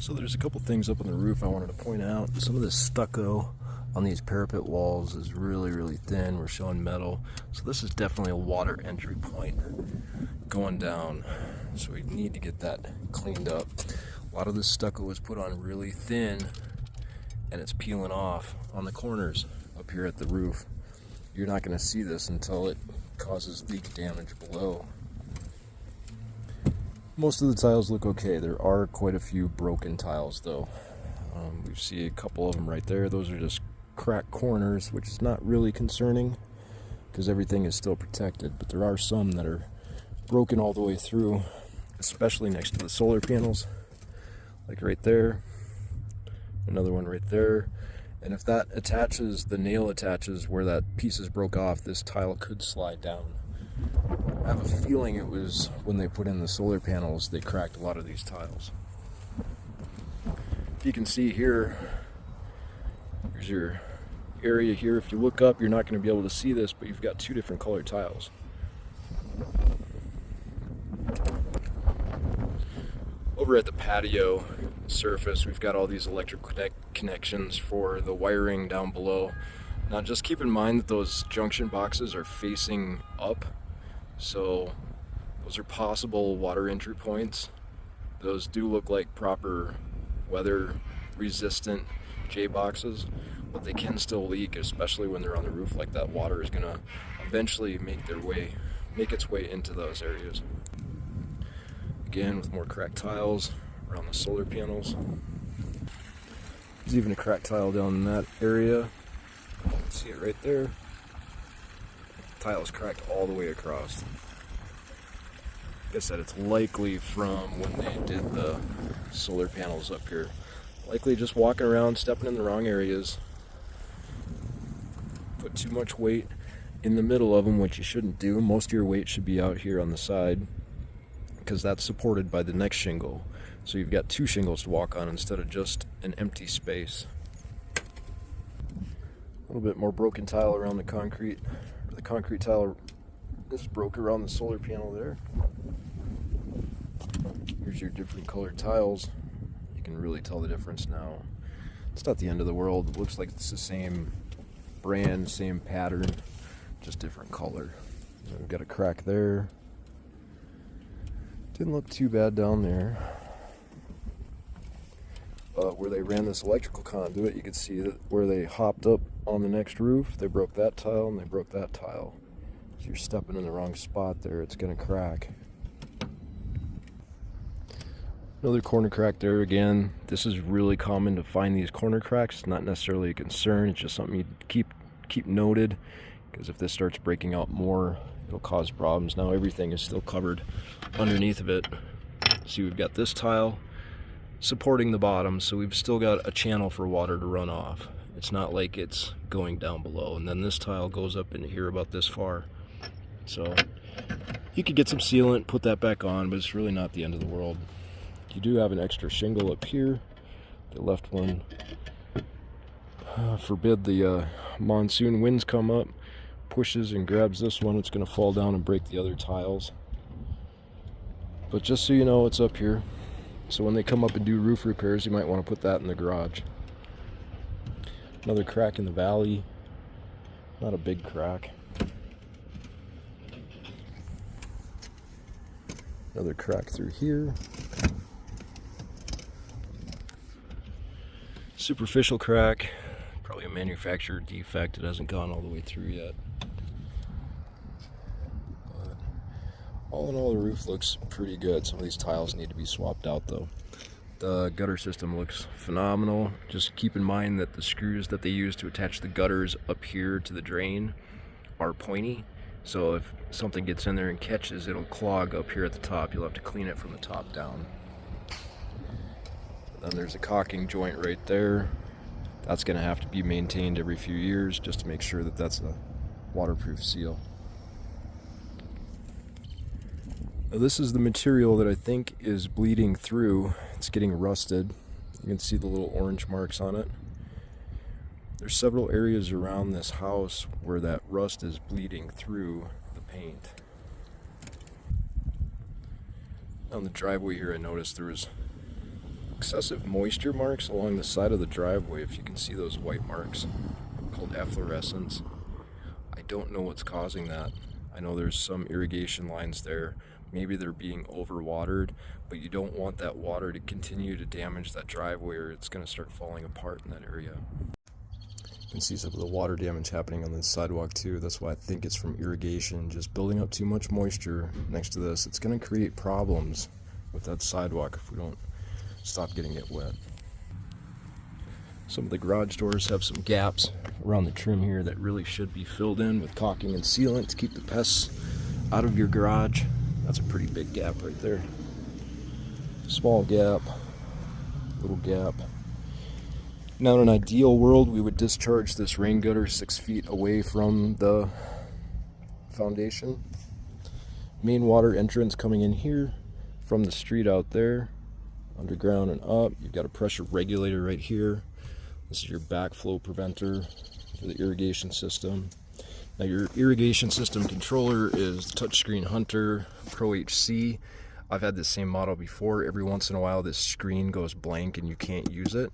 So there's a couple things up on the roof I wanted to point out. Some of the stucco on these parapet walls is really thin. We're showing metal. So this is definitely a water entry point going down. So we need to get that cleaned up. A lot of this stucco was put on really thin and it's peeling off on the corners up here at the roof. You're not going to see this until it causes leak damage below. Most of the tiles look okay. There are quite a few broken tiles though. We see a couple of them right there. Those are just cracked corners, which is not really concerning because everything is still protected, but there are some that are broken all the way through, especially next to the solar panels, like right there, another one right there. And if that attaches, the nail attaches where that piece is broke off, this tile could slide down. I have a feeling it was when they put in the solar panels, they cracked a lot of these tiles. If you can see here, here's your area here. If you look up, you're not going to be able to see this, but you've got two different colored tiles. Over at the patio surface, we've got all these electric connections for the wiring down below. Now just keep in mind that those junction boxes are facing up, so those are possible water entry points. Those do look like proper weather resistant J boxes, but they can still leak, especially when they're on the roof like that. Water is gonna eventually make its way into those areas. Again, with more cracked tiles around the solar panels. There's even a cracked tile down in that area. See it right there. The tile is cracked all the way across. Like I said, it's likely from when they did the solar panels up here. Likely just walking around, stepping in the wrong areas. Put too much weight in the middle of them, which you shouldn't do. Most of your weight should be out here on the side, because that's supported by the next shingle. So you've got two shingles to walk on instead of just an empty space. A little bit more broken tile around the concrete. The concrete tile is broke around the solar panel there. Here's your different colored tiles. You can really tell the difference now. It's not the end of the world. It looks like it's the same brand, same pattern, just different color. So we've got a crack there. Didn't look too bad down there. Where they ran this electrical conduit, you could see that where they hopped up on the next roof, they broke that tile and they broke that tile. So you're stepping in the wrong spot there, it's going to crack. Another corner crack there again. This is really common to find these corner cracks. It's not necessarily a concern, it's just something you keep noted, because if this starts breaking out more, it'll cause problems. Now everything is still covered underneath of it. See, we've got this tile supporting the bottom, so we've still got a channel for water to run off. It's not like it's going down below. And then this tile goes up into here about this far. So you could get some sealant, put that back on, but it's really not the end of the world. You do have an extra shingle up here. The left one, forbid the monsoon winds come up, pushes and grabs this one, it's going to fall down and break the other tiles. But just so you know, it's up here. So when they come up and do roof repairs, you might want to put that in the garage. Another crack in the valley. Not a big crack. Another crack through here. Superficial crack. Probably a manufacturer defect. It hasn't gone all the way through yet. All in all, the roof looks pretty good. Some of these tiles need to be swapped out though. The gutter system looks phenomenal. Just keep in mind that the screws that they use to attach the gutters up here to the drain are pointy. So if something gets in there and catches, it'll clog up here at the top. You'll have to clean it from the top down. Then there's a caulking joint right there. That's going to have to be maintained every few years just to make sure that that's a waterproof seal. Now this is the material that I think is bleeding through. It's getting rusted. You can see the little orange marks on it. There's several areas around this house where that rust is bleeding through the paint. On the driveway here, I noticed there was excessive moisture marks along the side of the driveway. If you can see those white marks called efflorescence. I don't know what's causing that. I know there's some irrigation lines there. Maybe they're being overwatered, but you don't want that water to continue to damage that driveway or it's going to start falling apart in that area. You can see some of the water damage happening on this sidewalk too. That's why I think it's from irrigation. Just building up too much moisture next to this, it's going to create problems with that sidewalk if we don't stop getting it wet. Some of the garage doors have some gaps around the trim here that really should be filled in with caulking and sealant to keep the pests out of your garage. That's a pretty big gap right there. Small gap, little gap. Now in an ideal world, we would discharge this rain gutter 6 feet away from the foundation. Main water entrance coming in here from the street out there, underground and up. You've got a pressure regulator right here. This is your backflow preventer for the irrigation system. Now your irrigation system controller is the touchscreen Hunter Pro HC. I've had this same model before. Every once in a while this screen goes blank and you can't use it.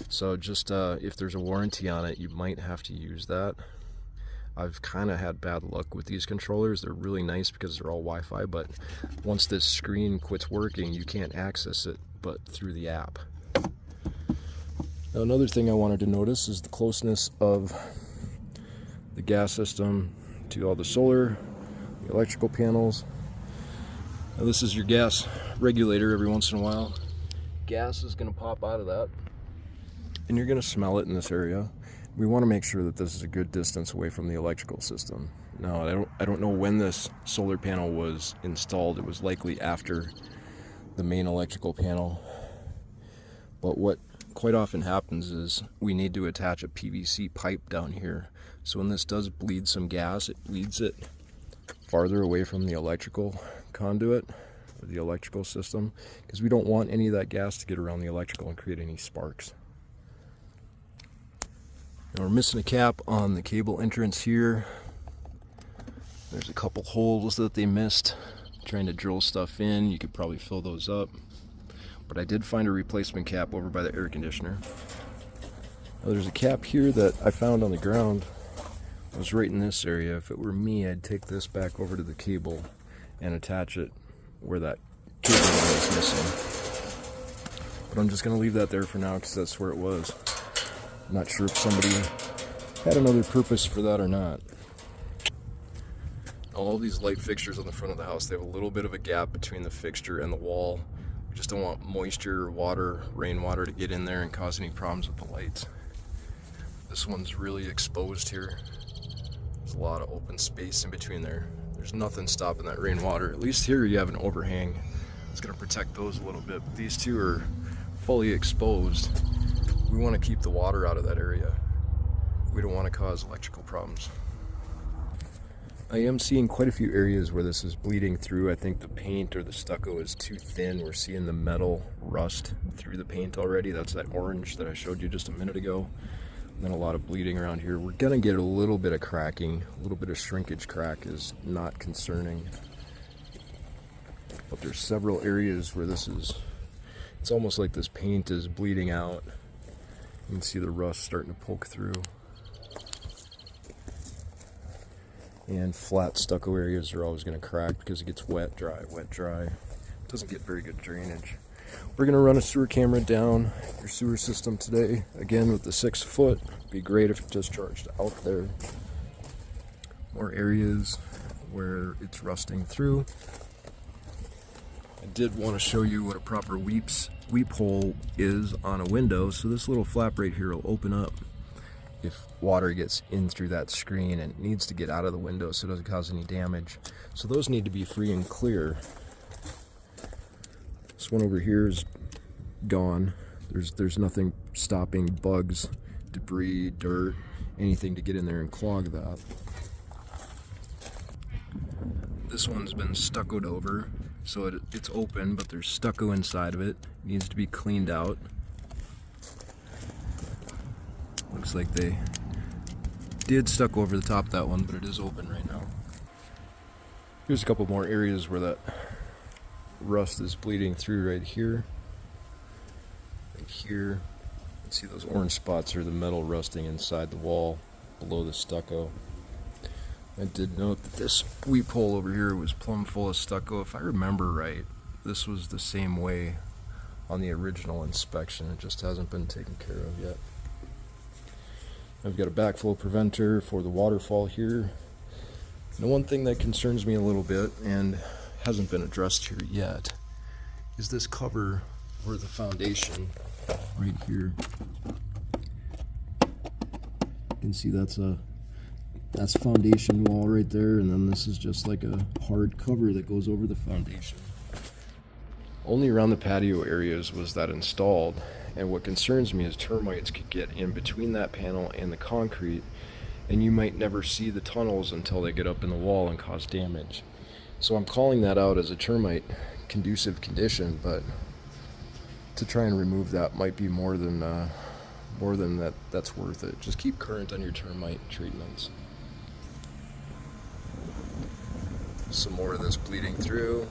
So just if there's a warranty on it, you might have to use that. I've kind of had bad luck with these controllers. They're really nice because they're all Wi-Fi, but once this screen quits working, you can't access it but through the app. Now, another thing I wanted to notice is the closeness of the gas system to all the solar, the electrical panels. Now, this is your gas regulator. Every once in a while, gas is going to pop out of that, and you're going to smell it in this area. We want to make sure that this is a good distance away from the electrical system. Now, I don't know when this solar panel was installed. It was likely after the main electrical panel. But what quite often happens is we need to attach a PVC pipe down here. So when this does bleed some gas, it bleeds it farther away from the electrical conduit or the electrical system, because we don't want any of that gas to get around the electrical and create any sparks. Now we're missing a cap on the cable entrance here. There's a couple holes that they missed trying to drill stuff in. You could probably fill those up. But I did find a replacement cap over by the air conditioner. Now, there's a cap here that I found on the ground. It was right in this area. If it were me, I'd take this back over to the cable and attach it where that cable was missing. But I'm just going to leave that there for now because that's where it was. I'm not sure if somebody had another purpose for that or not. All these light fixtures on the front of the house, they have a little bit of a gap between the fixture and the wall. Just don't want moisture, water, rainwater to get in there and cause any problems with the lights. This one's really exposed here. There's a lot of open space in between there. There's nothing stopping that rainwater. At least here you have an overhang. It's going to protect those a little bit. But these two are fully exposed. We want to keep the water out of that area. We don't want to cause electrical problems. I am seeing quite a few areas where this is bleeding through. I think the paint or the stucco is too thin. We're seeing the metal rust through the paint already. That's that orange that I showed you just a minute ago. And then a lot of bleeding around here. We're gonna get a little bit of cracking. A little bit of shrinkage crack is not concerning. But there's several areas where it's almost like this paint is bleeding out. You can see the rust starting to poke through. And flat stucco areas are always going to crack because it gets wet, dry, wet, dry. It doesn't get very good drainage. We're going to run a sewer camera down your sewer system today. Again, with the 6 foot, it'd be great if it discharged out there. More areas where it's rusting through. I did want to show you what a proper weep hole is on a window. So this little flap right here will open up if water gets in through that screen, and it needs to get out of the window so it doesn't cause any damage. So those need to be free and clear. This one over here is gone. There's nothing stopping bugs, debris, dirt, anything to get in there and clog that. This one's been stuccoed over, so it's open, but there's stucco inside of it. It needs to be cleaned out. Looks like they did stucco over the top of that one, but it is open right now. Here's a couple more areas where that rust is bleeding through right here. right here. You can see those orange spots are the metal rusting inside the wall below the stucco. I did note that this weep hole over here was plumb full of stucco. If I remember right, this was the same way on the original inspection. It just hasn't been taken care of yet. I've got a backflow preventer for the waterfall here. The one thing that concerns me a little bit and hasn't been addressed here yet is this cover or the foundation right here. You can see that's foundation wall right there, and then this is just like a hard cover that goes over the foundation. Only around the patio areas was that installed, and what concerns me is termites could get in between that panel and the concrete, and you might never see the tunnels until they get up in the wall and cause damage. So I'm calling that out as a termite conducive condition, but to try and remove that might be more than that's worth it. Just keep current on your termite treatments. Some more of this bleeding through,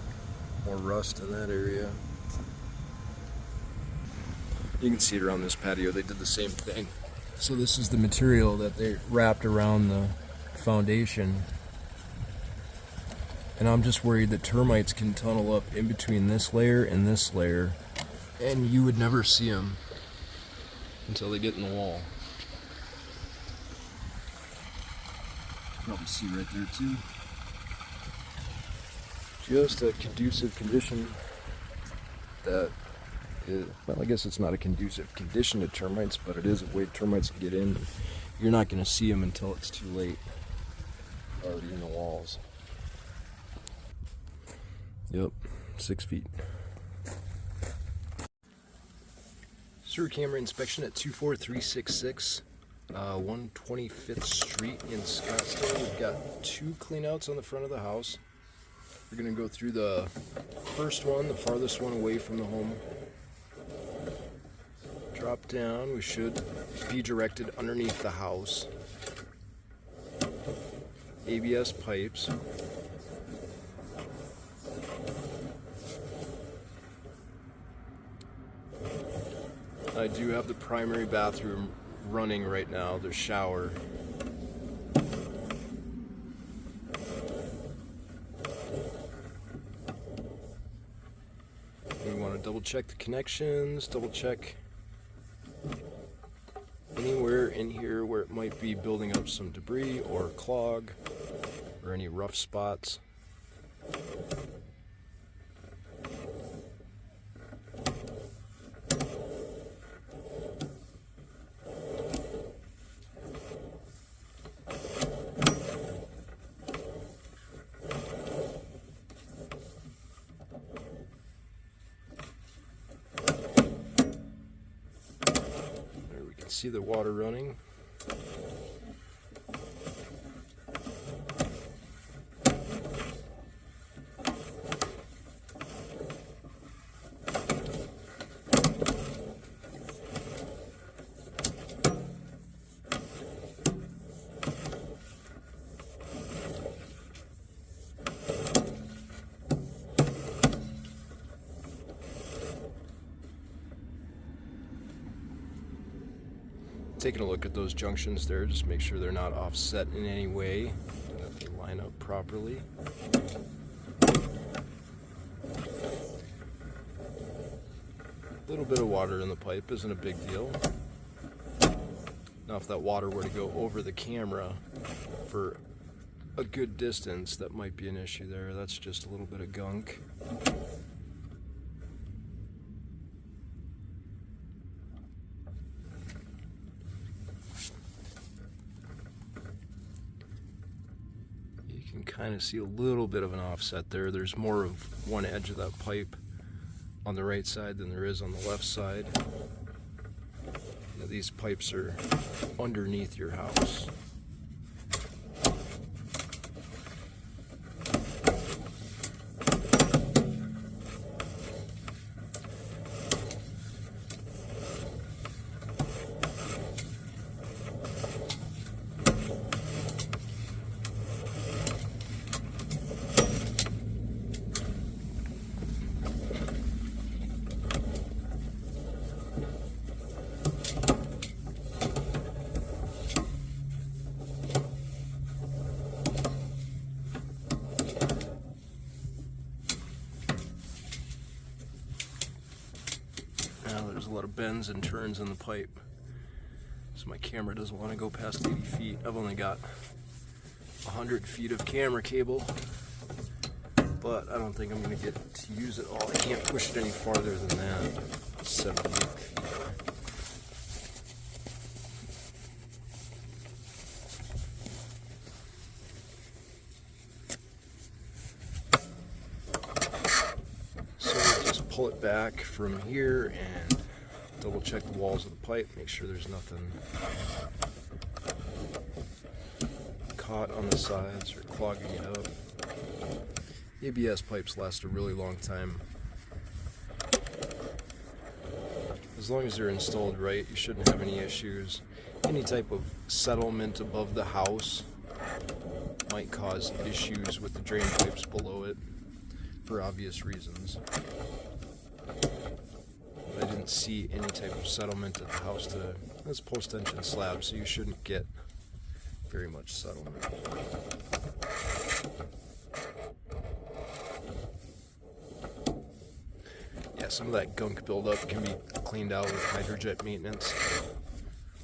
more rust in that area. You can see it around this patio, they did the same thing. So this is the material that they wrapped around the foundation. And I'm just worried that termites can tunnel up in between this layer and this layer, and you would never see them until they get in the wall. Probably see right there too. Just a conducive condition that is, well, I guess it's not a conducive condition to termites, but it is a way termites can get in. You're not going to see them until it's too late, already in the walls. Yep, 6 feet. Sewer camera inspection at 24366 125th Street in Scottsdale. We've got 2 cleanouts on the front of the house. We're going to go through the first one, the farthest one away from the home. Drop down, we should be directed underneath the house. ABS pipes. I do have the primary bathroom running right now, the shower. We want to double check the connections, double check anywhere in here where it might be building up some debris or clog or any rough spots. See the water running. Taking a look at those junctions there, just make sure they're not offset in any way, that they line up properly. A little bit of water in the pipe isn't a big deal. Now if that water were to go over the camera for a good distance, that might be an issue there. That's just a little bit of gunk. Kind of see a little bit of an offset there. There's more of one edge of that pipe on the right side than there is on the left side. Now, these pipes are underneath your house. Now there's a lot of bends and turns in the pipe, so my camera doesn't want to go past 80 feet. I've only got 100 feet of camera cable, but I don't think I'm going to get to use it all. I can't push it any farther than that. 78 feet. Pull it back from here and double check the walls of the pipe, make sure there's nothing caught on the sides or clogging it up. ABS pipes last a really long time. As long as they're installed right, you shouldn't have any issues. Any type of settlement above the house might cause issues with the drain pipes below it for obvious reasons. I didn't see any type of settlement at the house today. That's post-tension slab, so you shouldn't get very much settlement. Yeah, some of that gunk buildup can be cleaned out with hydrojet maintenance,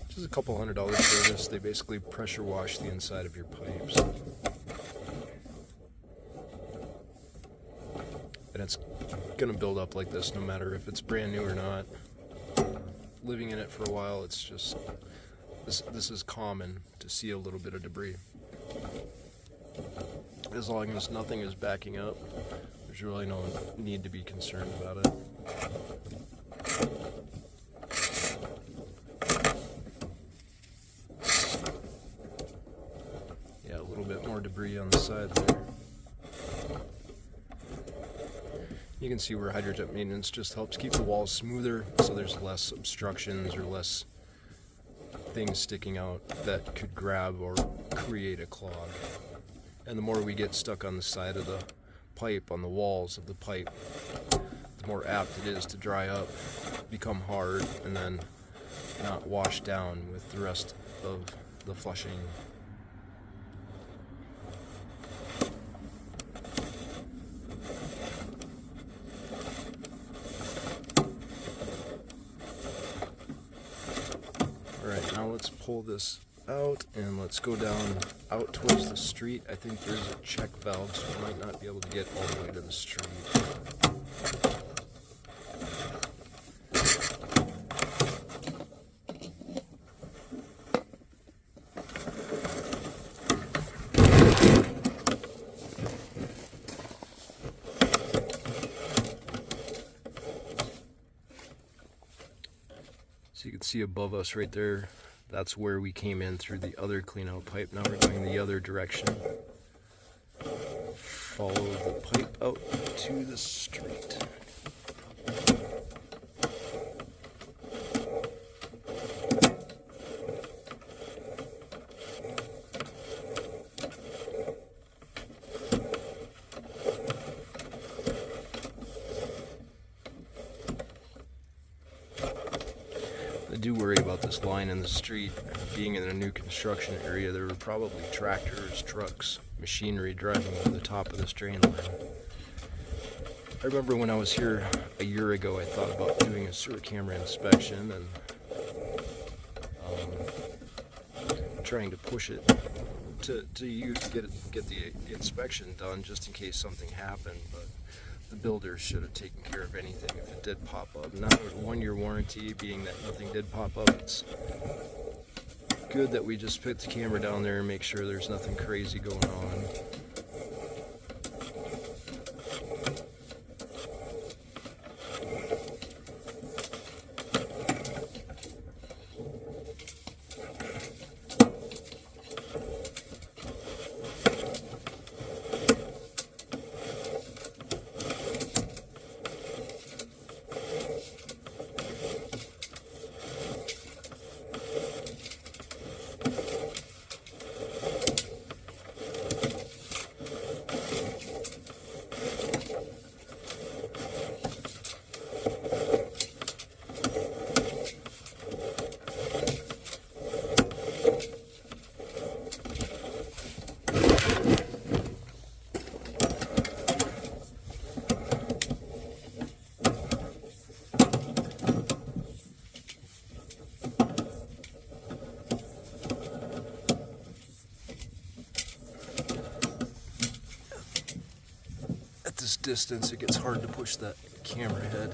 which is a couple $100 service. They basically pressure wash the inside of your pipes. And it's gonna build up like this no matter if it's brand new or not. Living in it for a while, it's just this is common to see a little bit of debris. As long as nothing is backing up, there's really no need to be concerned about it. Yeah, a little bit more debris on the side there. You can see where hydrojet maintenance just helps keep the walls smoother, so there's less obstructions or less things sticking out that could grab or create a clog. And the more we get stuck on the side of the pipe, on the walls of the pipe, the more apt it is to dry up, become hard, and then not wash down with the rest of the flushing. Alright, now let's pull this out and let's go down out towards the street. I think there's a check valve, so we might not be able to get all the way to the street. So you can see above us right there, that's where we came in through the other clean out pipe. Now we're going the other direction. Follow the pipe out to the street. I do worry about this line in the street. Being in a new construction area, there were probably tractors, trucks, machinery driving over the top of this drain line. I remember when I was here a year ago, I thought about doing a sewer camera inspection and trying to push it to you to get the inspection done just in case something happened, but the builder should have taken care of anything if it did pop up. Now, 1-year warranty, being that nothing did pop up, it's good that we just put the camera down there and make sure there's nothing crazy going on. distance, it gets hard to push that camera head.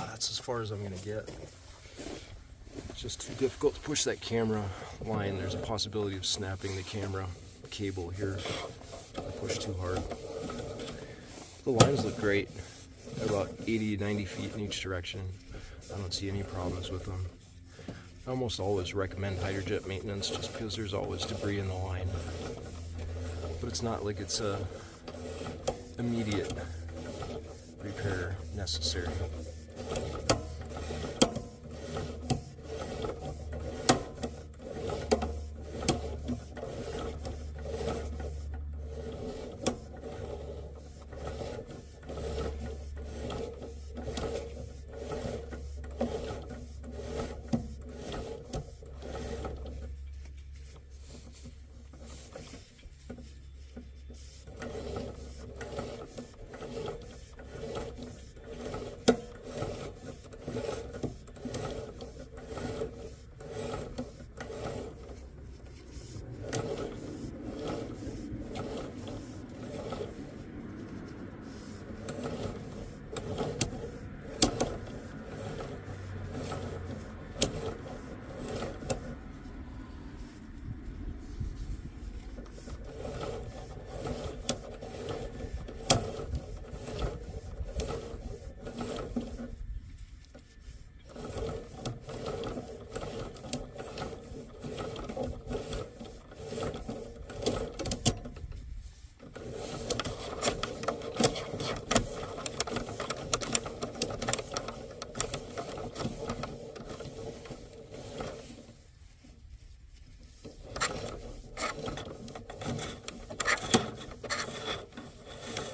That's as far as I'm gonna get. It's just too difficult to push that camera line. There's a possibility of snapping the camera cable here if I push too hard. The lines look great. They're about 80 to 90 feet in each direction. I don't see any problems with them. I almost always recommend hydrojet maintenance just because there's always debris in the line. But it's not like it's a immediate repair necessary.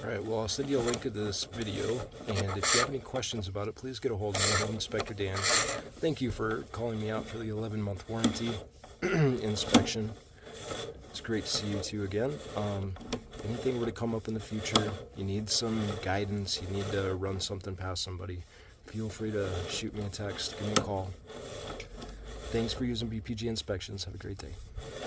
Alright, well, I'll send you a link to this video, and if you have any questions about it, please get a hold of me, Home Inspector Dan. Thank you for calling me out for the 11-month warranty inspection. It's great to see you two again. If anything were to come up in the future, you need some guidance, you need to run something past somebody, feel free to shoot me a text, give me a call. Thanks for using BPG Inspections. Have a great day.